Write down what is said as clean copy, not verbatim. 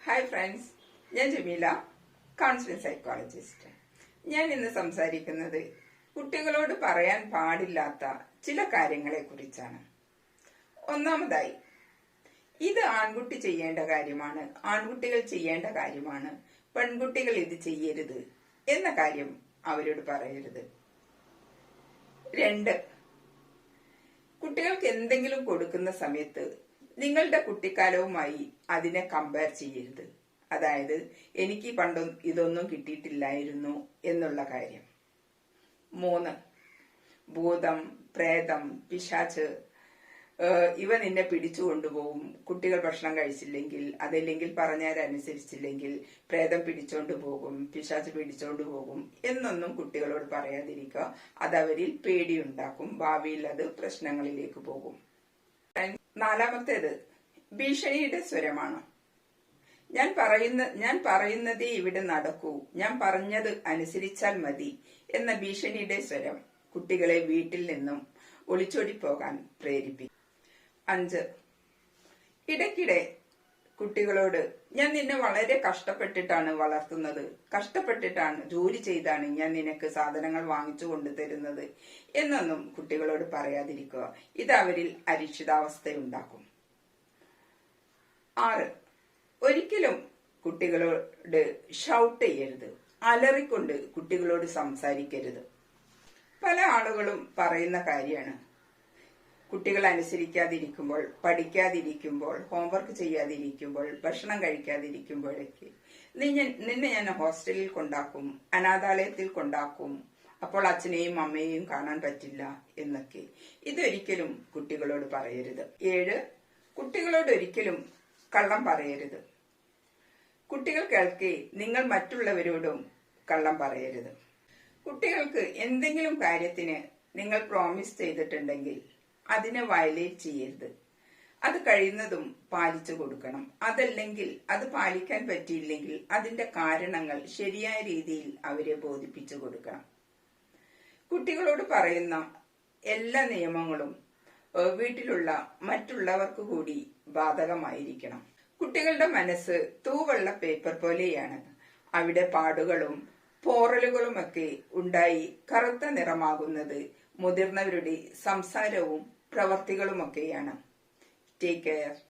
Hi friends, ഞാൻ Jameela, counselling psychologist. ഞാൻ ഇന്ന് സംസാരിക്കുന്നത് കുട്ടികളോട് പറയാൻ പാടില്ലാത്ത ചില കാര്യങ്ങളെ കുറിച്ചാണ്. ഒന്നാമതായി, ഇത് ആൺകുട്ടി ചെയ്യേണ്ട കാര്യമാണ്, ആൺകുട്ടികൾ ചെയ്യേണ്ട കാര്യമാണ്, പെൺകുട്ടികൾ ഇത് ചെയ്യരുത് എന്ന കാര്യം അവരോട് പറയരുത്. 2, കുട്ടികൾക്ക് എന്തെങ്കിലും കൊടുക്കുന്ന സമയത്ത് നിങ്ങളുടെ കുട്ടിക്കാലവുമായി അതിനെ കമ്പയർ ചെയ്യരുത്. അതായത്, എനിക്ക് പണ്ടും ഇതൊന്നും കിട്ടിയിട്ടില്ലായിരുന്നു എന്നുള്ള കാര്യം. 3, ഭൂതം, പ്രേതം, പിശാച് ഇവ നിന്നെ പിടിച്ചു കൊണ്ടുപോകും. കുട്ടികൾ ഭക്ഷണം കഴിച്ചില്ലെങ്കിൽ, അതല്ലെങ്കിൽ പറഞ്ഞാലനുസരിച്ചില്ലെങ്കിൽ പ്രേതം പിടിച്ചോണ്ട് പോകും, പിശാച് പിടിച്ചോണ്ട് പോകും എന്നൊന്നും കുട്ടികളോട് പറയാതിരിക്കുക. അതവരിൽ പേടിയുണ്ടാക്കും, ഭാവിയിൽ അത് പ്രശ്നങ്ങളിലേക്ക് പോകും. 4, ഭീഷണിയുടെ സ്വരമാണ്. ഞാൻ പറയുന്നതേ ഇവിടെ നടക്കൂ, ഞാൻ പറഞ്ഞത് അനുസരിച്ചാൽ മതി എന്ന ഭീഷണിയുടെ സ്വരം കുട്ടികളെ വീട്ടിൽ നിന്നും ഒളിച്ചോടിപ്പോകാൻ പ്രേരിപ്പിക്കും. 5, ഇടയ്ക്കിടെ കുട്ടികളോട് ഞാൻ നിന്നെ വളരെ കഷ്ടപ്പെട്ടിട്ടാണ് വളർത്തുന്നത്, കഷ്ടപ്പെട്ടിട്ടാണ് ജോലി ചെയ്താണ് ഞാൻ നിനക്ക് സാധനങ്ങൾ വാങ്ങിച്ചു കൊണ്ടുതരുന്നത് എന്നൊന്നും കുട്ടികളോട് പറയാതിരിക്കുക. ഇത് അവരിൽ അരക്ഷിതാവസ്ഥയുണ്ടാക്കും. 6, ഒരിക്കലും കുട്ടികളോട് ഷൗട്ട് ചെയ്യരുത്, അലറിക്കൊണ്ട് കുട്ടികളോട് സംസാരിക്കരുത്. പല ആളുകളും പറയുന്ന കാര്യമാണ്, കുട്ടികൾ അനുസരിക്കാതിരിക്കുമ്പോൾ, പഠിക്കാതിരിക്കുമ്പോൾ, ഹോംവർക്ക് ചെയ്യാതിരിക്കുമ്പോൾ, ഭക്ഷണം കഴിക്കാതിരിക്കുമ്പോഴൊക്കെ നിന്നെ ഞാൻ ഹോസ്റ്റലിൽ കൊണ്ടാക്കും, അനാഥാലയത്തിൽ കൊണ്ടാക്കും, അപ്പോൾ അച്ഛനെയും അമ്മയെയും കാണാൻ പറ്റില്ല എന്നൊക്കെ. ഇതൊരിക്കലും കുട്ടികളോട് പറയരുത്. 7, കുട്ടികളോട് ഒരിക്കലും കള്ളം പറയരുത്. കുട്ടികൾ കേൾക്കെ നിങ്ങൾ മറ്റുള്ളവരോടും കള്ളം പറയരുത്. കുട്ടികൾക്ക് എന്തെങ്കിലും കാര്യത്തിന് നിങ്ങൾ പ്രോമിസ് ചെയ്തിട്ടുണ്ടെങ്കിൽ അതിനെ വയലേറ്റ് ചെയ്യരുത്. അത് കഴിയുന്നതും പാലിച്ചു കൊടുക്കണം. അതല്ലെങ്കിൽ, അത് പാലിക്കാൻ പറ്റിയില്ലെങ്കിൽ അതിന്റെ കാരണങ്ങൾ ശരിയായ രീതിയിൽ അവരെ ബോധിപ്പിച്ചു കൊടുക്കണം. കുട്ടികളോട് പറയുന്ന എല്ലാ നിയമങ്ങളും വീട്ടിലുള്ള മറ്റുള്ളവർക്ക് കൂടി ബാധകമായിരിക്കണം. കുട്ടികളുടെ മനസ്സ് തൂവെള്ള പേപ്പർ പോലെയാണ്. അവിടെ പാടുകളും പോറലുകളുമൊക്കെ ഉണ്ടായി കറുത്ത നിറമാകുന്നത് മുതിർന്നവരുടെ സംസാരവും പ്രവർത്തികളുമൊക്കെയാണ്. Take care.